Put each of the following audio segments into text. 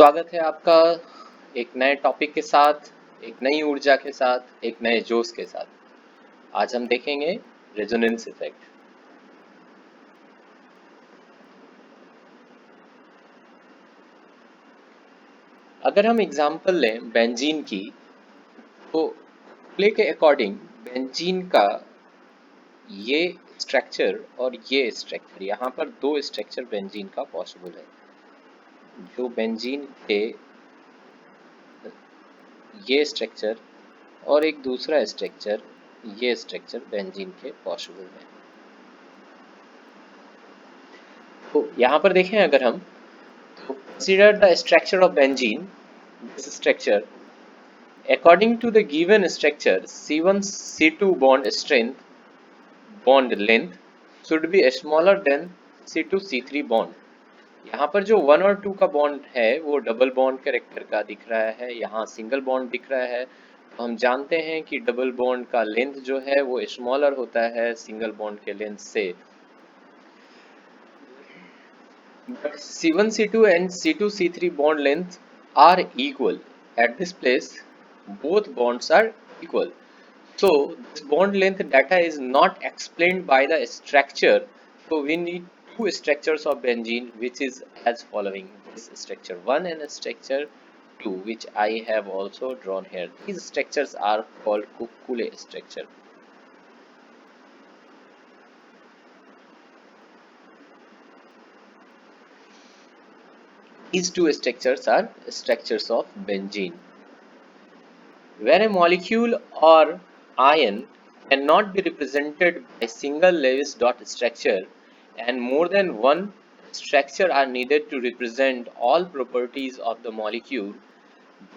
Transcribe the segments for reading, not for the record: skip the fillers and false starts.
स्वागत है आपका एक नए टॉपिक के साथ, एक नई ऊर्जा के साथ, एक नए जोश के साथ। आज हम देखेंगे रेजोनेंस इफेक्ट। अगर हम एग्जांपल लें बेंजीन की, तो प्ले के अकॉर्डिंग बेंजीन का ये स्ट्रक्चर और ये स्ट्रक्चर, यहाँ पर दो स्ट्रक्चर बेंजीन का पॉसिबल है। जो बेंजीन के ये स्ट्रक्चर और एक दूसरा स्ट्रक्चर, ये स्ट्रक्चर बेंजीन के पॉसिबल है। तो यहाँ पर देखें अगर हम, तो consider the structure of benzene. This structure, according to the given structure, C1C2 bond length should be smaller than C2C3 bond. यहाँ पर जो 1 और 2 का बॉन्ड है वो डबल बॉन्ड कैरेक्टर का दिख रहा है, यहाँ सिंगल बॉन्ड दिख रहा है। तो हम जानते हैं कि डबल बॉन्ड का लेंथ जो है वो स्मॉलर होता है सिंगल बॉन्ड के लेंथ से। But C1C2 and C2C3 bond length are equal. At this place, both bonds are equal. So this bond length data is not explained by the structure. So we need two structures of benzene, which is as following: this structure 1 and structure 2, which I have also drawn here. These structures are called Kukule structure. These two structures are structures of benzene. Where a molecule or ion cannot be represented by single Lewis dot structure and more than one structure are needed to represent all properties of the molecule,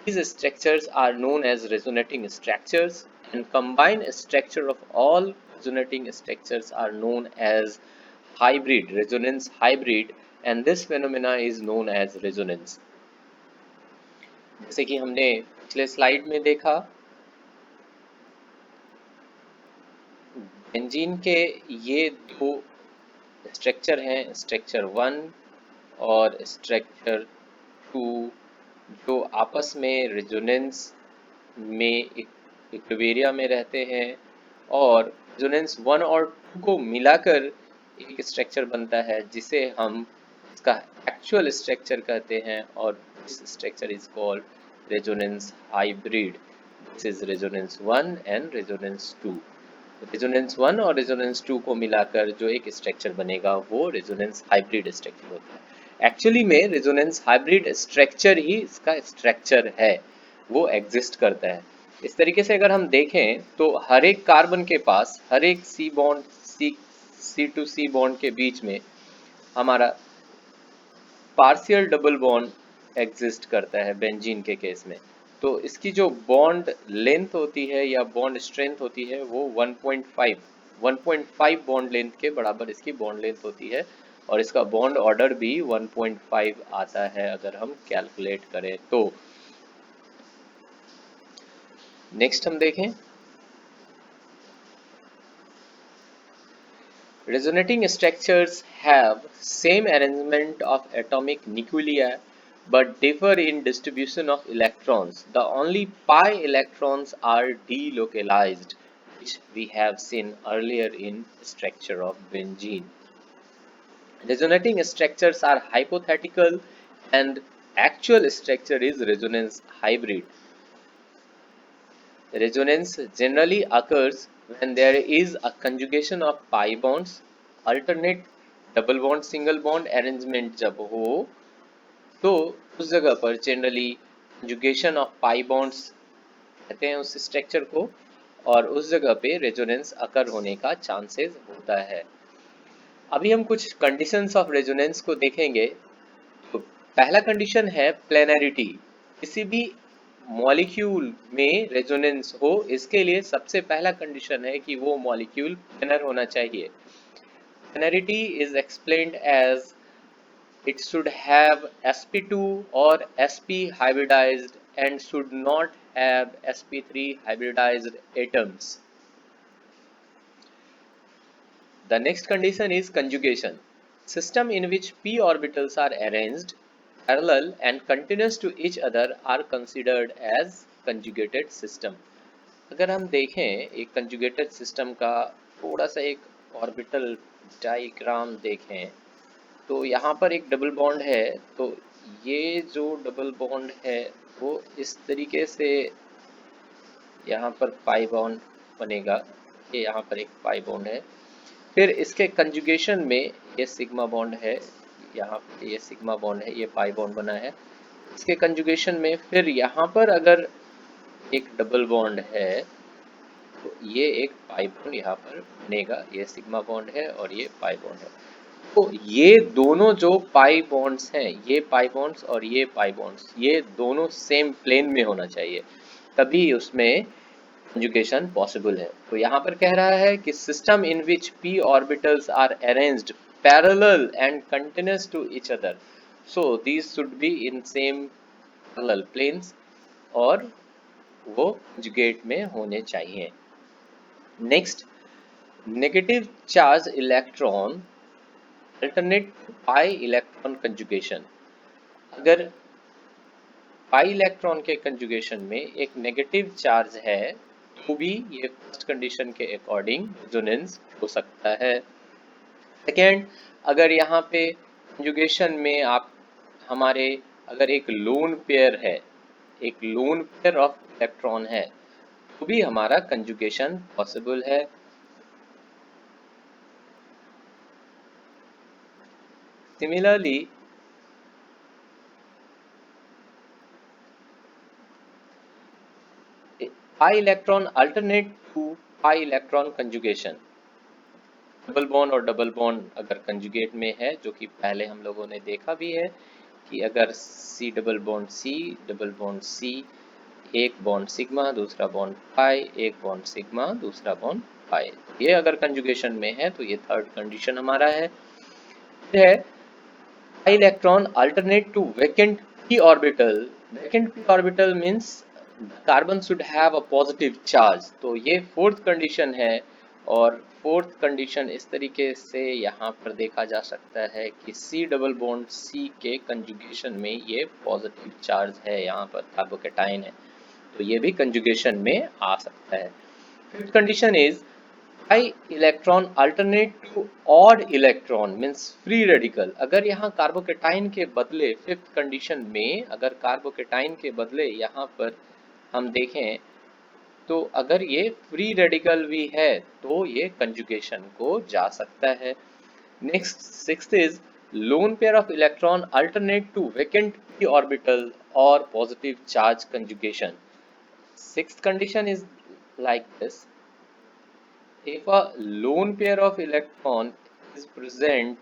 these structures are known as resonating structures, and combined structure of all resonating structures are known as hybrid, resonance hybrid, and this phenomena is known as resonance. जैसे कि हमने पिछले slide में देखा, benzene के ये दो structure हैं, स्ट्रक्चर 1 और स्ट्रक्चर 2, जो आपस में रेजोनेंस में इक्विलिब्रियम में रहते हैं, और रेजोनेंस 1 और 2 को मिलाकर एक स्ट्रक्चर बनता है जिसे हम इसका एक्चुअल स्ट्रक्चर कहते हैं, और this structure is called resonance hybrid. This is resonance 1 and resonance 2. Resonance 1 और रेजोनेंस 2 को मिलाकर जो एक स्ट्रक्चर बनेगा वो रेजोनेंस हाइब्रिड स्ट्रक्चर होता है. एक्चुअली में रेजोनेंस हाइब्रिड स्ट्रक्चर ही इसका स्ट्रक्चर है, वो एग्जिस्ट करता है. इस तरीके से अगर हम देखें तो हर एक कार्बन के पास, हर एक C bond C to C bond के बीच में हमारा पार्शियल डबल बॉन्ड एग्जिस्ट करता है बेंजीन के केस में. तो इसकी जो बॉन्ड लेंथ होती है या बॉन्ड स्ट्रेंथ होती है वो 1.5 बॉन्ड लेंथ के बराबर इसकी बॉन्ड लेंथ होती है, और इसका बॉन्ड ऑर्डर भी 1.5 आता है अगर हम कैलकुलेट करें तो. नेक्स्ट हम देखें, resonating structures have same arrangement of atomic nuclei but differ in distribution of electrons. The only pi electrons are delocalized, which we have seen earlier in structure of benzene. Resonating structures are hypothetical and actual structure is resonance hybrid. Resonance generally occurs when there is a conjugation of pi bonds. Alternate double bond single bond arrangement जब हो तो उस जगह पर generally conjugation of pi bonds कहते हैं उस structure को, और उस जगह पे रेजोनेंस अकर होने का चांसेस होता है. अभी हम कुछ कंडीशंस ऑफ रेजोनेंस को देखेंगे. तो पहला कंडीशन है प्लेनरिटी. किसी भी मॉलिक्यूल में रेजोनेंस हो, इसके लिए सबसे पहला कंडीशन है कि वो मॉलिक्यूल प्लेनर होना चाहिए. Planarity is explained as it should have sp2 or sp hybridized and should not have sp3 hybridized atoms. The next condition is conjugation. System in which p orbitals are arranged parallel and continuous to each other are considered as conjugated system। अगर हम देखें एक conjugated system का थोड़ा सा एक orbital diagram देखें तो यहाँ पर एक डबल बॉन्ड है, तो ये जो डबल बॉन्ड है वो इस तरीके से यहाँ पर पाई बॉन्ड बनेगा। ये यहाँ पर एक पाई बॉन्ड है, फिर इसके कंजुगेशन में ये सिग्मा बॉन्ड है, यहाँ पे ये सिग्मा बॉन्ड है, ये पाई बॉन्ड बना है। इसके कंजुगेशन में फिर यहाँ पर अगर एक डबल बॉन्ड है तो ये एक पाई बॉन्ड यहाँ पर बनेगा, ये सिग्मा बॉन्ड है और ये पाई बॉन्ड है। तो ये दोनों जो पाई बॉन्ड्स हैं, ये पाई बॉन्ड्स और ये पाई बॉन्ड्स, ये दोनों सेम प्लेन में होना चाहिए, तभी उसमें कंजुगेशन पॉसिबल है। तो यहाँ पर कह रहा है कि system in which p orbitals are arranged parallel and continuous to each other, so these should be in same parallel planes, और वो कंजुगेट में होने चाहिए। Next, negative charge electron alternate pi electron conjugation. अगर पाई इलेक्ट्रॉन के conjugation में एक negative charge है तो भी ये फर्स्ट कंडीशन के अकॉर्डिंग रेजोनेंस हो सकता है। सेकेंड, अगर यहाँ पे कंजुगेशन में आप हमारे अगर एक लोन पेयर है, एक लोन पेयर ऑफ इलेक्ट्रॉन है, तो भी हमारा कंजुगेशन पॉसिबल है। Similarly pi electron alternate to pi electron conjugation। Double bond और डबल बॉन्ड अगर कंजुगेट में है, जो कि पहले हम लोगों ने देखा भी है कि अगर C डबल बॉन्ड C, एक बॉन्ड सिग्मा, दूसरा बॉन्ड पाई, एक बॉन्ड सिग्मा, दूसरा बॉन्ड पाई, ये अगर कंजुगेशन में है तो ये थर्ड कंडीशन हमारा है। pi electron alternate to vacant p orbital। vacant p orbital means carbon should have a positive charge, तो ये फोर्थ कंडीशन है। और फोर्थ कंडीशन इस तरीके से यहाँ पर देखा जा सकता है कि C डबल बॉन्ड C के कंजुगेशन में ये पॉजिटिव चार्ज है, यहाँ पर कार्बोकेटाइन है, तो ये भी कंजुगेशन में आ सकता है। Fifth condition is pi electron alternate to odd electron means free radical. अगर यहाँ कार्बोकेटाइन के बदले फिफ्थ कंडीशन में अगर कार्बोकेटाइन के बदले यहाँ पर हम देखें तो अगर ये फ्री रेडिकल भी है तो ये कंजुगेशन को जा सकता है। Next, sixth is lone pair of electron alternate to vacant p orbital और positive charge conjugation. Sixth condition is like this: if a lone pair of electron is present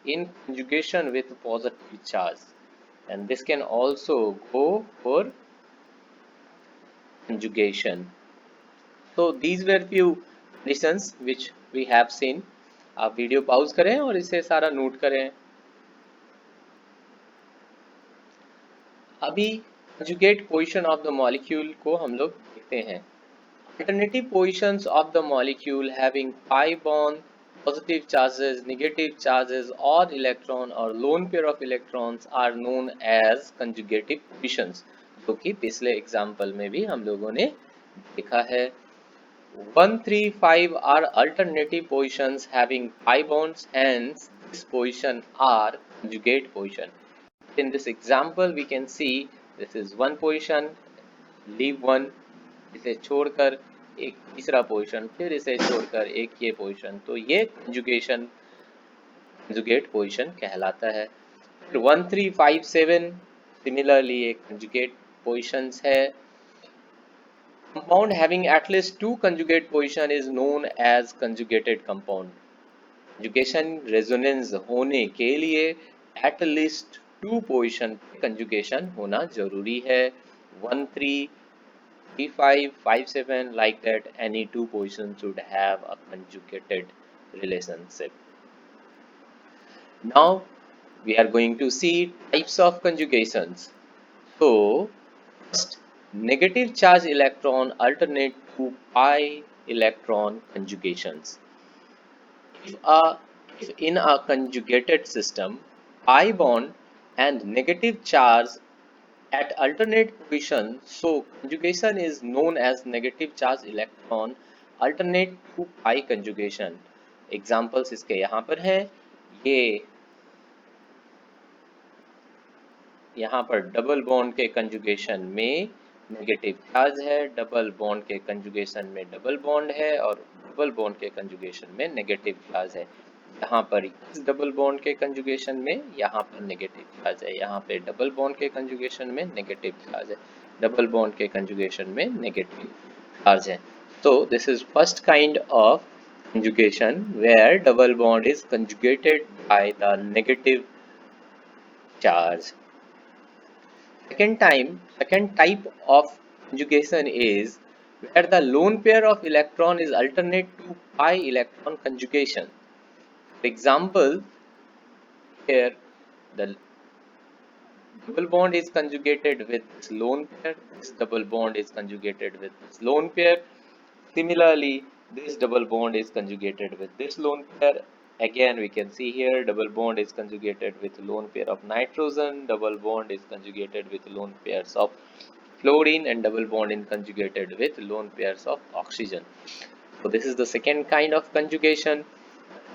in conjugation with positive charge, and this can also go for conjugation. So these were few conditions which we have seen। आप video pause करें और इसे सारा note करें। अभी conjugate position of the molecule को हम लोग देखते हैं। Alternative positions of the molecule having pi bond, positive charges, negative charges, or electron or lone pair of electrons are known as conjugative positions, जो कि पिछले एग्जाम्पल में भी हम लोगों ने देखा है। 1, 3, 5 are alternative positions having pi bonds, hence this position are conjugate position। In this example we can see this is one position, leave one, इसे छोड़कर एक तीसरा पोजीशन, फिर इसे छोड़कर एक ये पोजीशन, तो ये कंजुगेट पोजीशन कहलाता है। फिर 1, 3, 5, 7 सिमिलरली एक कंजुगेट पोजीशंस है। Compound having at least two conjugate position is known as conjugated compound. Conjugation resonance होने के लिए एटलीस्ट टू पोजीशन कंजुगेशन होना जरूरी है। 1, 3, 5, 5, 7, like that, any two positions should have a conjugated relationship. Now we are going to see types of conjugations. So first, negative charge electron alternate to pi electron conjugations. If in a conjugated system pi bond and negative charge at alternate position. So conjugation is known as negative charge electron alternate to pi conjugation. Examples इसके यहाँ पर हैं। ये यहाँ पर double bond के conjugation में negative charge है, डबल बॉन्ड के कंजुगेशन में डबल बॉन्ड है और डबल बॉन्ड के कंजुगेशन में नेगेटिव चार्ज है। यहाँ पर इस डबल बॉन्ड के कंजुगेशन में यहाँ पर नेगेटिव चार्ज है, यहाँ पे डबल बॉन्ड के कंजुगेशन में नेगेटिव चार्ज है, डबल बॉन्ड के कंजुगेशन में नेगेटिव चार्ज है। So this is first kind of conjugation where double bond is conjugated by the negative charge. Second type of conjugation is where the lone pair of electron is alternate to pi electron conjugation. For example, here the double bond is conjugated with this lone pair, this double bond is conjugated with this lone pair. Similarly, this double bond is conjugated with this lone pair. Again, we can see here double bond is conjugated with lone pair of nitrogen, double bond is conjugated with lone pairs of fluorine, and double bond is conjugated with lone pairs of oxygen. So this is the second kind of conjugation.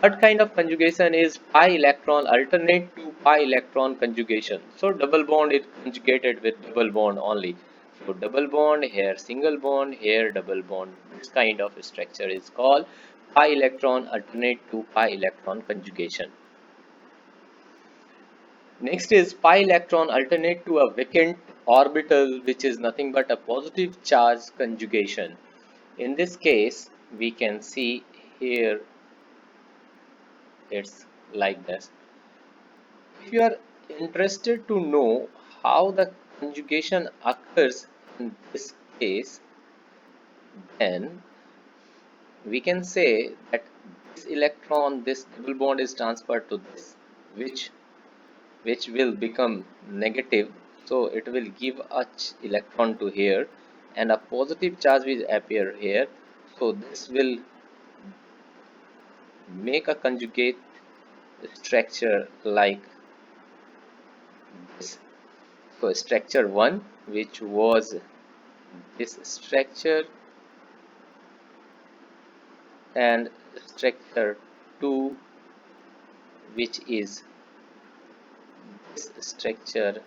Third kind of conjugation is pi electron alternate to pi electron conjugation. So double bond is conjugated with double bond only. So double bond here, single bond here, double bond. This kind of structure is called pi electron alternate to pi electron conjugation. Next is pi electron alternate to a vacant orbital, which is nothing but a positive charge conjugation. In this case, we can see here it's like this. If you are interested to know how the conjugation occurs in this case, then we can say that this electron, this double bond is transferred to this, which will become negative. So it will give a electron to here, and a positive charge will appear here. So this will make a conjugate structure like this. So structure 1, which was this structure, and structure 2, which is this structure,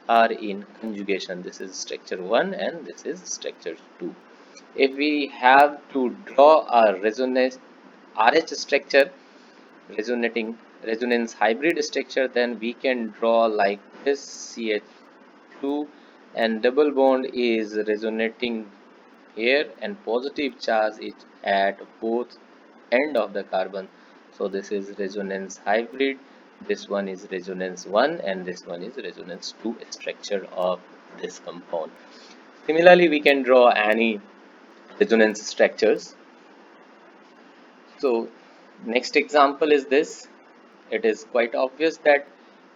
are in conjugation. This is structure 1 and this is structure 2. If we have to draw a RH structure, resonance hybrid structure, then we can draw like this CH2, and double bond is resonating here and positive charge is at both end of the carbon. So this is resonance hybrid, this one is resonance 1 and this one is resonance 2 structure of this compound. Similarly, we can draw any resonance structures. So next example is this. It is quite obvious that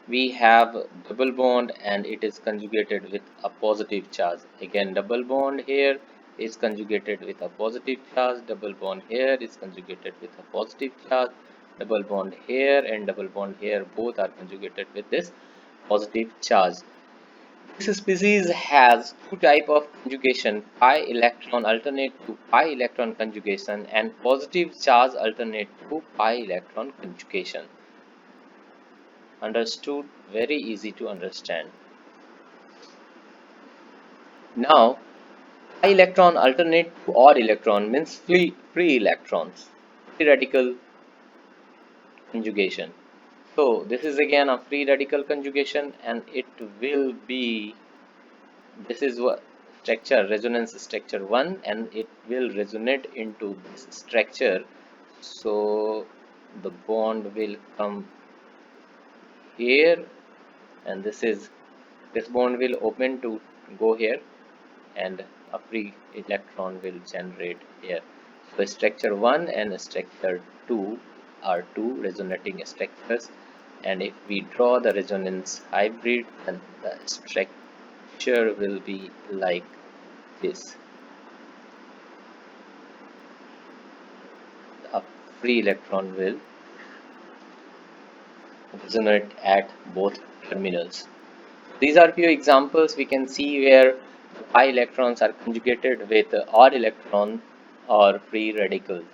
we have double bond and it is conjugated with a positive charge. Again, double bond here is conjugated with a positive charge, double bond here is conjugated with a positive charge, double bond here and double bond here both are conjugated with this positive charge. This species has two types of conjugation, pi electron alternate to pi electron conjugation and positive charge alternate to pi electron conjugation. Understood? Very easy to understand. Now, pi electron alternate to odd electron means free electrons, free radical conjugation. So this is again a free radical conjugation, and it will be, this is what structure, resonance structure 1, and it will resonate into this structure. So the bond will come here, and this bond will open to go here, and a free electron will generate here. So structure 1 and structure 2 are two resonating structures, and if we draw the resonance hybrid, then the structure will be like this. A free electron will resonate at both terminals. These are few examples we can see where pi electrons are conjugated with odd electron or free radicals.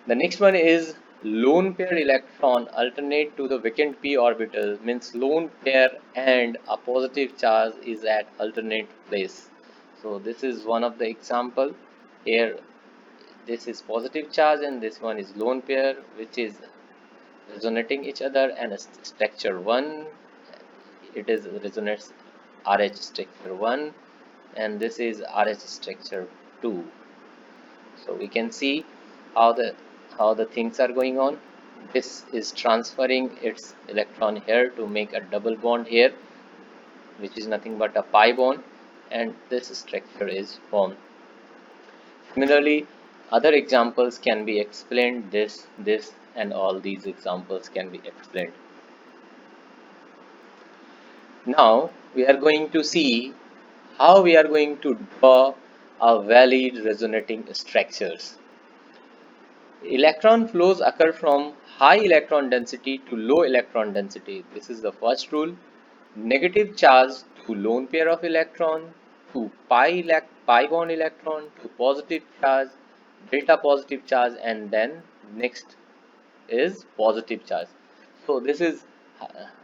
The next one is lone pair electron alternate to the vacant p orbital, means lone pair and a positive charge is at alternate place. So this is one of the example. Here this is positive charge and this one is lone pair which is resonating each other, and structure 1 it is resonates RH structure 1 and this is RH structure 2. So we can see how the things are going on. This is transferring its electron here to make a double bond here, which is nothing but a pi bond, and this structure is formed. Similarly, other examples can be explained. This and all these examples can be explained. Now we are going to see how we are going to draw a valid resonating structures. Electron flows occur from high electron density to low electron density. This is the first rule. Negative charge to lone pair of electron, to pi bond electron, to positive charge, delta positive charge, and then next is positive charge. So this is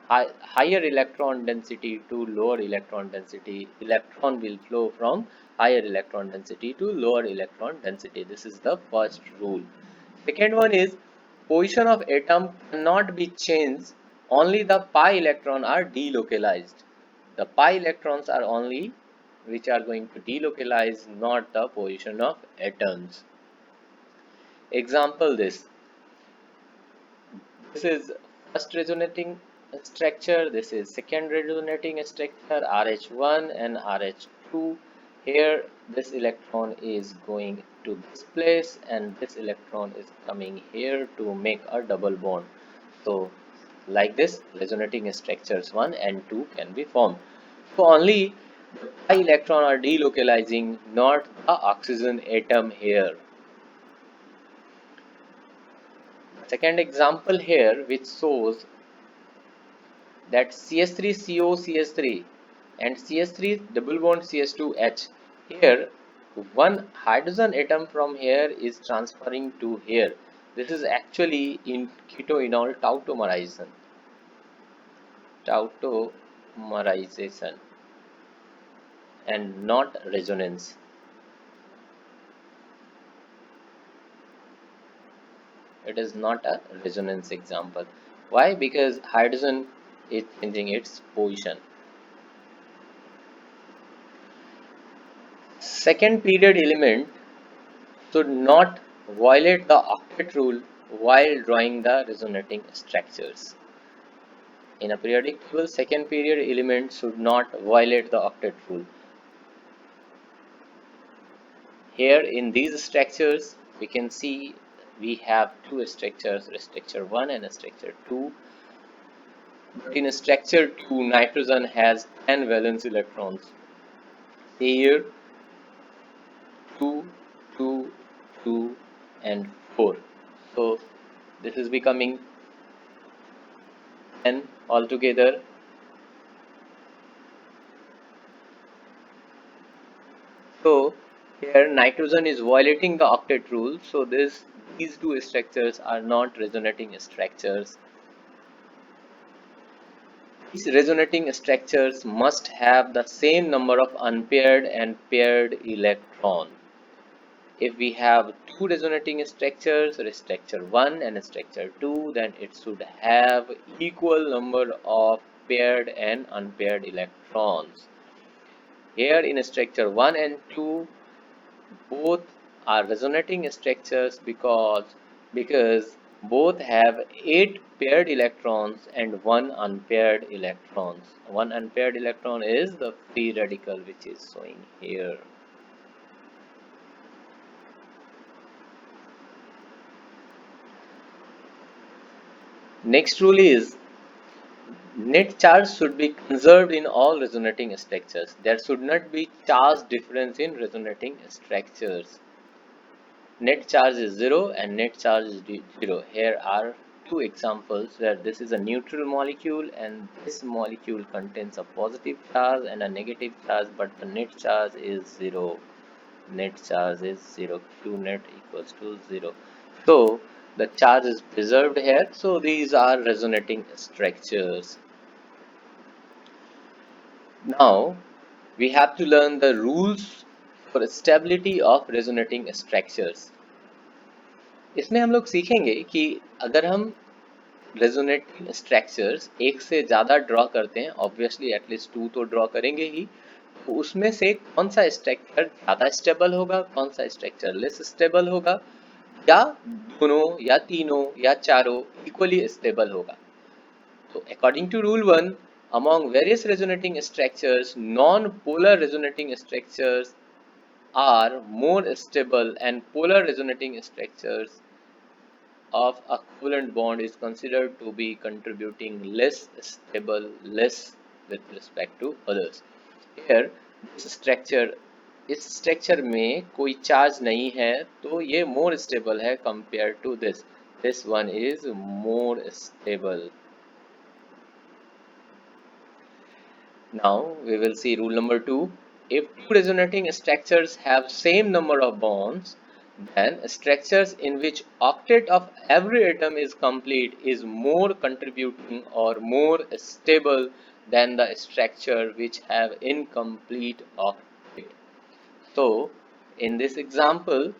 higher electron density to lower electron density. Electron will flow from higher electron density to lower electron density. This is the first rule. Second one is position of atom cannot be changed, only the pi electron are delocalized. The pi electrons are only which are going to delocalize, not the position of atoms. Example, this is first resonating structure, this is second resonating structure RH1 and RH2. Here this electron is going to this place and this electron is coming here to make a double bond. So like this resonating structures 1 and 2 can be formed. So only the pi electron are delocalizing, not the oxygen atom here. Second example here which shows that CH3CO CH3 and CH3 double bond CH2H. Here one hydrogen atom from here is transferring to here. This is actually in ketoenol tautomerization and not resonance. It is not a resonance example. Why? Because hydrogen is changing its position. Second period element should not violate the octet rule while drawing the resonating structures. In a periodic table, second period element should not violate the octet rule. Here in these structures, we can see we have two structures, structure 1 and structure 2. But in structure 2, nitrogen has 10 valence electrons. Here 2, 2, 2 and 4. So this is becoming 10 altogether. So here nitrogen is violating the octet rule. So these two structures are not resonating structures. These resonating structures must have the same number of unpaired and paired electrons. If we have two resonating structures, structure 1 and structure 2, then it should have equal number of paired and unpaired electrons. Here in structure 1 and 2, both are resonating structures because both have 8 paired electrons and 1 unpaired electrons. One unpaired electron is the free radical which is showing here. Next rule is net charge should be conserved in all resonating structures. There should not be charge difference in resonating structures. net charge is 0 and net charge is 0. Here are two examples where this is a neutral molecule and this molecule contains a positive charge and a negative charge, but the net charge is 0. Net charge is 0. Q net equals to 0. So the charge is preserved here. So these are resonating structures. Now we have to learn the rules for stability of resonating structures. इसमें हम लोग सीखेंगे कि अगर हम resonating structures एक से ज़्यादा ड्रॉ करते हैं, ऑब्वियसली एटलीस्ट 2 तो ड्रॉ करेंगे ही, तो उसमें से कौन सा स्ट्रक्चर ज़्यादा स्टेबल होगा, कौन सा स्ट्रक्चर लेस स्टेबल होगा, या दोनों या तीनों या चारों इक्वली स्टेबल होगा. तो according to rule 1, among various resonating structures, non-polar resonating structures are more stable and polar resonating structures of a covalent bond is considered to be contributing less stable, less with respect to others. Here this structure, इस structure में कोई charge नहीं है तो ये more stable है compare to this one is more stable. Now we will see rule number 2. If two resonating structures have same number of bonds, then structures in which octet of every atom is complete is more contributing or more stable than the structure which have incomplete octet. So in this example,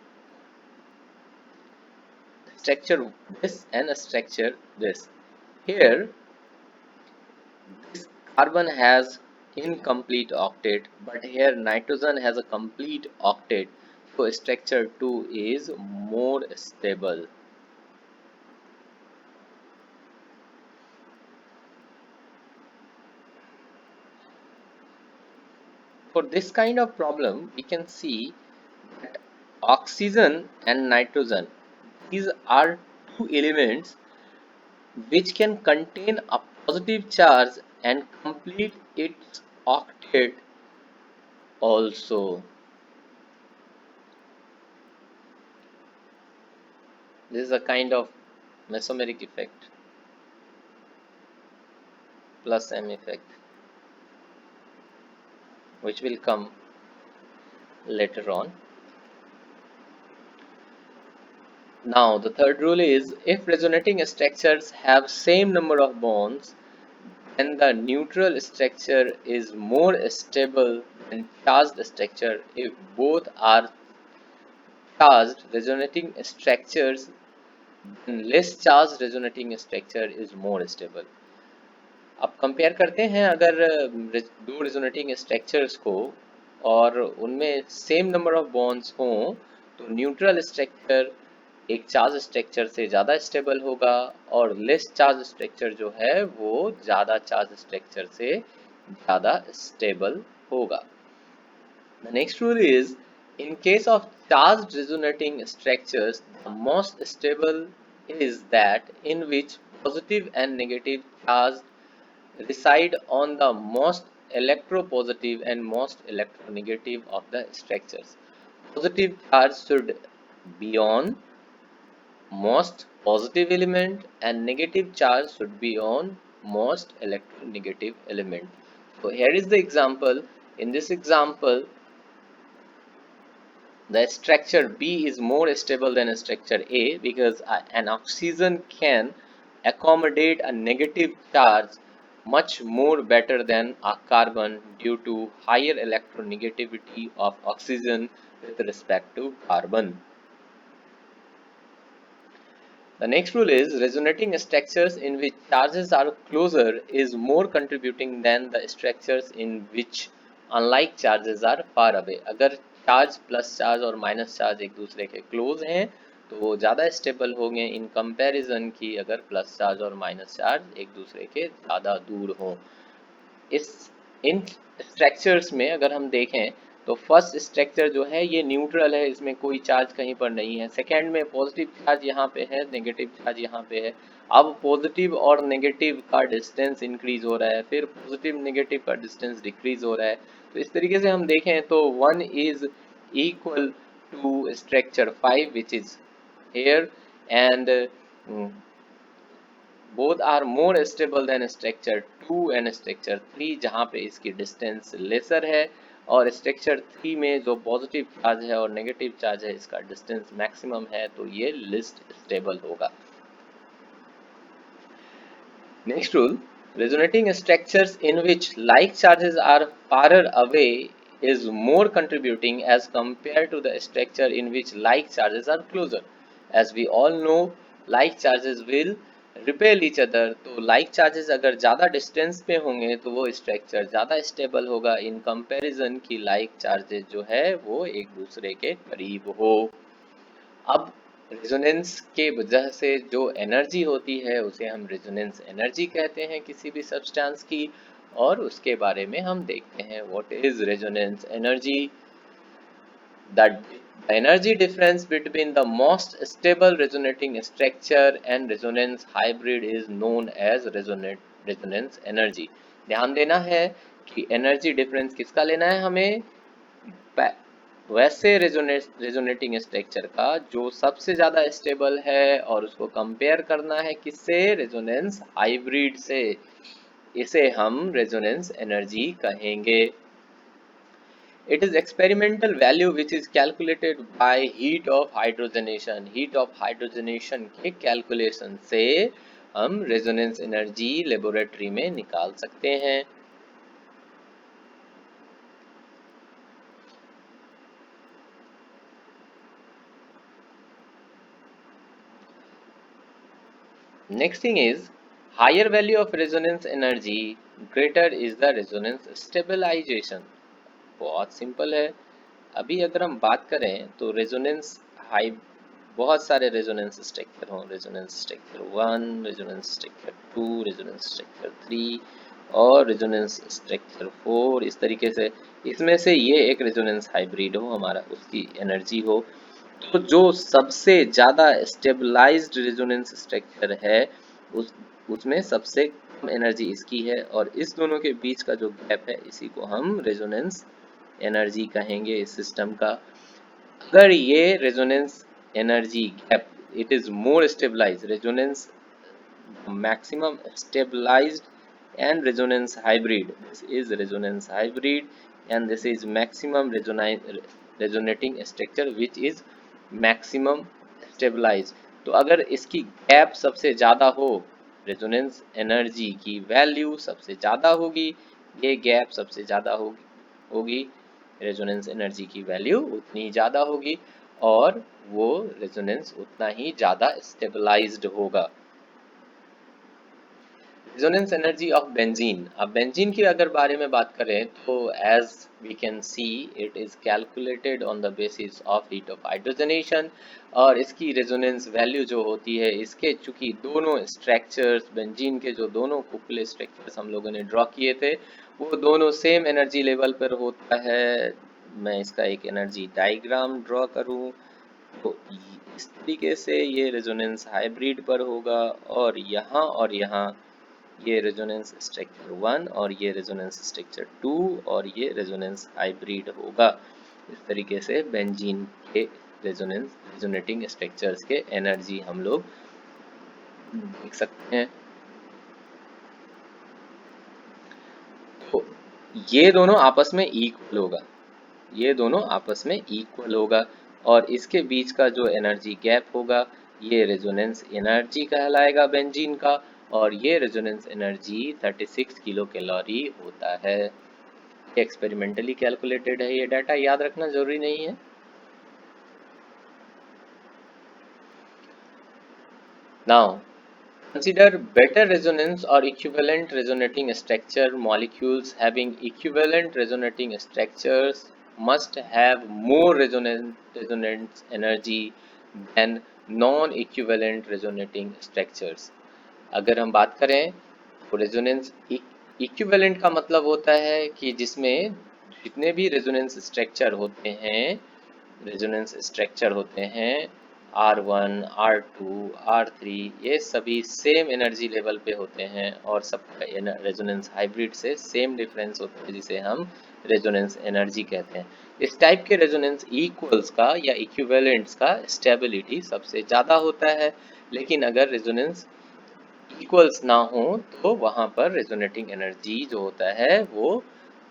structure this and a structure this. Here this carbon has incomplete octet, but here nitrogen has a complete octet, so structure 2 is more stable. For this kind of problem, we can see that oxygen and nitrogen, these are two elements which can contain a positive charge and complete its octet also. This is a kind of mesomeric effect, plus M effect, which will come later on. Now the third rule is, if resonating structures have same number of bonds, then the neutral structure is more stable than charged structure. If both are charged resonating structures, then less charged resonating structure is more stable. अब compare करते हैं अगर दो resonating structures को और उनमें same number of bonds हों, तो न्यूट्रल स्ट्रक्चर एक चार्ज स्ट्रक्चर से ज़्यादा स्टेबल होगा और लेस चार्ज स्ट्रक्चर जो है वो ज़्यादा चार्ज स्ट्रक्चर से ज़्यादा स्टेबल होगा. The next rule is, in case of charged resonating structures, the most stable is that in which positive and negative charge reside on the most electropositive and most electronegative of the structures. Positive charge should be on most positive element and negative charge should be on most electronegative element. So here is the example. In this example, the structure B is more stable than structure A because an oxygen can accommodate a negative charge much more better than a carbon due to higher electronegativity of oxygen with respect to carbon. The next rule is, resonating structures in which charges are closer is more contributing than the structures in which unlike charges are far away. अगर charge plus charge और minus charge एक दूसरे के close हैं तो वो ज़्यादा stable होंगे इन कंपैरिजन की अगर प्लस चार्ज और माइनस चार्ज एक दूसरे के ज़्यादा दूर हों. इन स्ट्रक्चर्स में अगर हम देखें तो फर्स्ट स्ट्रक्चर जो है ये न्यूट्रल है, इसमें कोई चार्ज कहीं पर नहीं है. सेकेंड में पॉजिटिव चार्ज यहाँ पे है, नेगेटिव चार्ज यहाँ पे है. अब पॉजिटिव और नेगेटिव का डिस्टेंस इंक्रीज हो रहा है, फिर पॉजिटिव नेगेटिव का डिस्टेंस डिक्रीज हो रहा है. तो इस तरीके से हम देखें तो one is equal to structure 5 which is here, and both are more stable than structure 2 and structure 3 जहाँ पे इसकी डिस्टेंस लेसर है, और स्ट्रक्चर 3 में जो पॉजिटिव चार्ज है और नेगेटिव चार्ज है इसका डिस्टेंस मैक्सिमम है, तो ये लिस्ट स्टेबल होगा। Next rule, resonating structures in which like charges are farther away is more contributing as compared to the structure in which like charges are closer. As we all know, like charges will repel each other, तो like charges अगर ज़्यादा distance पे होंगे तो वो structure ज़्यादा stable होगा in comparison कि like charges जो है वो एक दूसरे के करीब हो। अब रेजोनेंस के वजह से जो एनर्जी होती है उसे हम रेजोनेंस एनर्जी कहते हैं किसी भी सब्सटेंस की, और उसके बारे में हम देखते हैं what is resonance energy. The energy difference between the most stable resonating structure and resonance hybrid is known as resonance energy. ध्यान देना है कि एनर्जी डिफरेंस किसका लेना है हमें, वैसे रेजोनेटिंग स्ट्रक्चर का जो सबसे ज्यादा स्टेबल है, और उसको कंपेयर करना है किससे, रेजोनेंस हाइब्रिड से। इसे हम रेजोनेंस एनर्जी कहेंगे। It is experimental value which is calculated by heat of hydrogenation. Heat of hydrogenation के कैलकुलेशन से हम रेजोनेंस एनर्जी लेबोरेटरी में निकाल सकते हैं। Next thing is, higher value of resonance energy, greater is the resonance stabilization। बहुत simple है। अभी अगर हम बात करें तो रेजोनेंस हाई, बहुत सारे रेजोनेंस स्ट्रक्चर हों, resonance structure 1, resonance structure 2, resonance structure 3 और रेजोनेंस स्ट्रक्चर 4, इस तरीके से इसमें से ये एक रेजोनेंस हाइब्रिड हो हमारा, उसकी एनर्जी हो, तो जो सबसे ज्यादा स्टेबलाइज्ड रेजोनेंस स्ट्रक्चर है उसमें सबसे कम एनर्जी इसकी है, और इस दोनों के बीच का जो गैप है इसी को हम रेजोनेंस एनर्जी कहेंगे इस सिस्टम का। अगर ये resonance energy gap it is more stabilized, resonance maximum stabilized and resonance hybrid, this is resonance hybrid and this is maximum resonating structure which is maximum stabilized। तो अगर इसकी गैप सबसे ज्यादा हो, रेजोनेंस एनर्जी की वैल्यू सबसे ज्यादा होगी, ये गैप सबसे ज्यादा होगी, रेजोनेंस एनर्जी की वैल्यू उतनी ही ज्यादा होगी, और वो रेजोनेंस उतना ही ज्यादा स्टेबलाइज्ड होगा। Resonance energy of benzene. अब बेंजीन की अगर बारे में बात करें तो as we can see it is calculated on the basis of heat of hydrogenation, और इसकी रेजोनेंस वैल्यू जो होती है, इसके चूंकि दोनों स्ट्रक्चर्स बेंजीन के जो दोनों कुकुले स्ट्रक्चर्स हम लोगों ने ड्रॉ किए थे वो दोनों सेम एनर्जी लेवल पर होता है। मैं इसका एक एनर्जी डायग्राम ड्रॉ करूं तो इस तरीके से ये रेजोनेंस हाइब्रिड पर होगा, और यहाँ ये रेजोनेंस स्ट्रक्चर 1 और ये रेजोनेंस स्ट्रक्चर 2 और ये रेजोनेंस हाइब्रिड होगा। इस तरीके से बेंजीन के रेजोनेटिंग स्ट्रक्चर्स के एनर्जी हम लोग देख सकते हैं। तो ये दोनों आपस में इक्वल होगा, ये दोनों आपस में इक्वल होगा, और इसके बीच का जो एनर्जी गैप होगा ये रेजोनेंस एनर्जी कहलाएगा बेंजीन का, और ये रेजोनेंस एनर्जी 36 किलो कैलोरी होता है। एक्सपेरिमेंटली कैलकुलेटेड है, ये डाटा याद रखना जरूरी नहीं है। Now consider better resonance or equivalent resonating structure। Molecules having equivalent resonating structures must have more resonance energy than non-equivalent resonating structures। अगर हम बात करें तो रेजोनेंस इक्विवेलेंट का मतलब होता है कि जिसमें जितने भी रेजोनेंस स्ट्रक्चर होते हैं R1, R2, R3 ये सभी सेम एनर्जी लेवल पे होते हैं और सबका रेजोनेंस हाइब्रिड से सेम डिफरेंस होता है जिसे हम रेजोनेंस एनर्जी कहते हैं। इस टाइप के रेजोनेंस इक्वल्स का या इक्विवेलेंट्स का स्टेबिलिटी सबसे ज़्यादा होता है, लेकिन अगर रेजोनेंस इक्वल्स ना हो तो वहाँ पर रेजोनेटिंग एनर्जी जो होता है वो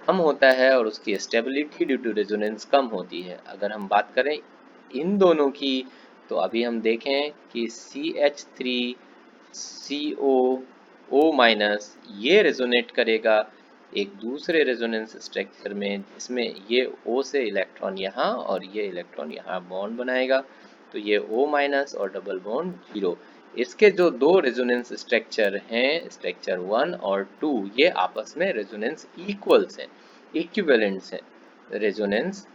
कम होता है और उसकी स्टेबिलिटी ड्यू टू रेजोनेंस कम होती है। अगर हम बात करें इन दोनों की तो अभी हम देखें कि CH3CO माइनस ये रेजोनेट करेगा एक दूसरे रेजोनेंस स्ट्रक्चर में जिसमें ये O से इलेक्ट्रॉन यहाँ और ये इलेक्ट्रॉन यहाँ बॉन्ड बनाएगा, तो ये O माइनस और डबल बॉन्ड 0। इसके जो दो रेजोनेंस स्ट्रक्चर हैं, स्ट्रक्चर 1 और 2, ये आपस में रेजोनेंस इक्वल्स हैं, इक्विवेलेंट्स हैं। रेजोनेंस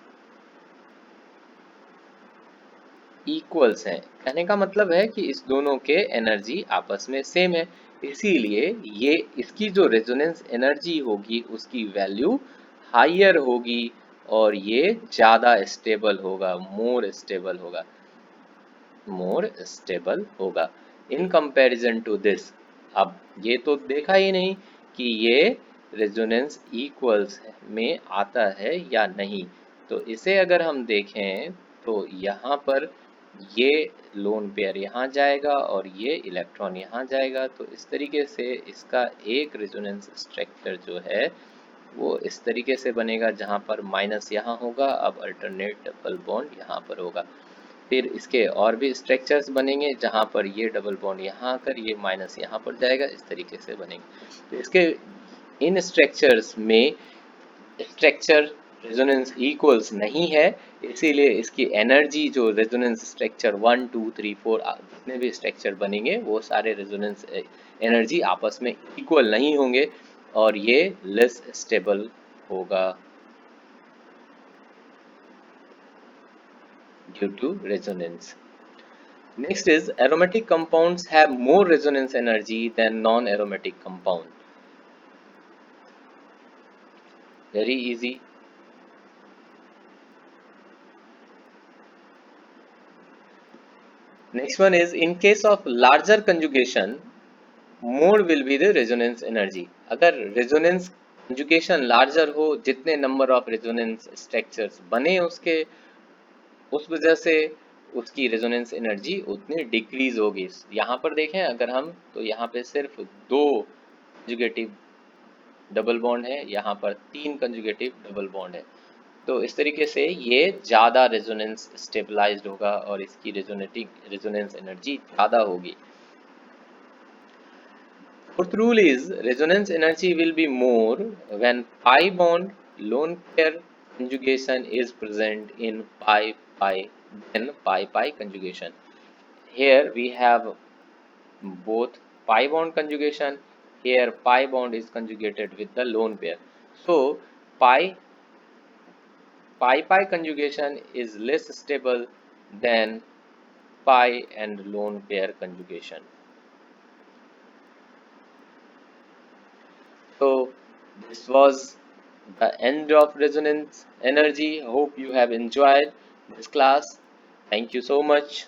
इक्वल्स हैं कहने का मतलब है कि इस दोनों के एनर्जी आपस में सेम है, इसीलिए ये इसकी जो रेजोनेंस एनर्जी होगी उसकी वैल्यू हायर होगी और ये ज़्यादा स्टेबल होगा, मोर स्टेबल होगा इन कंपैरिजन टू दिस। अब ये तो देखा ही नहीं कि ये रेजोनेंस इक्वल्स में आता है या नहीं, तो इसे अगर हम देखें तो यहाँ पर ये लोन पेयर यहाँ जाएगा और ये इलेक्ट्रॉन यहाँ जाएगा, तो इस तरीके से इसका एक रेजोनेंस स्ट्रक्चर जो है वो इस तरीके से बनेगा जहाँ पर माइनस यहाँ होगा, अब अल्टरनेट डबल बॉन्ड यहाँ पर होगा। फिर इसके और भी स्ट्रक्चर्स बनेंगे जहाँ पर ये डबल बॉन्ड यहाँ आकर ये माइनस यहाँ पर जाएगा, इस तरीके से बनेंगे। तो इसके इन स्ट्रक्चर्स में स्ट्रक्चर रेजोनेंस इक्वल्स नहीं है, इसीलिए इसकी एनर्जी जो रेजोनेंस स्ट्रक्चर 1, 2, 3, 4 जितने भी स्ट्रक्चर बनेंगे वो सारे रेजोनेंस एनर्जी आपस में इक्वल नहीं होंगे और ये लेस स्टेबल होगा due to resonance. Next is aromatic compounds have more resonance energy than non-aromatic compound. Very easy. Next one is in case of larger conjugation, more will be the resonance energy. अगर resonance conjugation larger हो, जितने number of resonance structures बने उसके उस वजह से उसकी resonance energy उतनी डिक्रीज होगी। यहाँ पर देखें अगर हम तो यहाँ पे सिर्फ 2 कंजुगेटिव डबल बॉन्ड है, यहाँ पर 3 कंजुगेटिव डबल बॉन्ड है, तो इस तरीके से ये ज़्यादा रेजोनेंस स्टेबलाइज्ड होगा और इसकी रेजोनेंस एनर्जी ज़्यादा होगी। Fourth rule is resonance energy will be more when pi bond lone pair conjugation is present in pi pi than pi pi conjugation. Here we have both pi bond conjugation. Here pi bond is conjugated with the lone pair. So pi pi conjugation is less stable than pi and lone pair conjugation. So this was the end of resonance energy. Hope you have enjoyed this class. Thank you so much.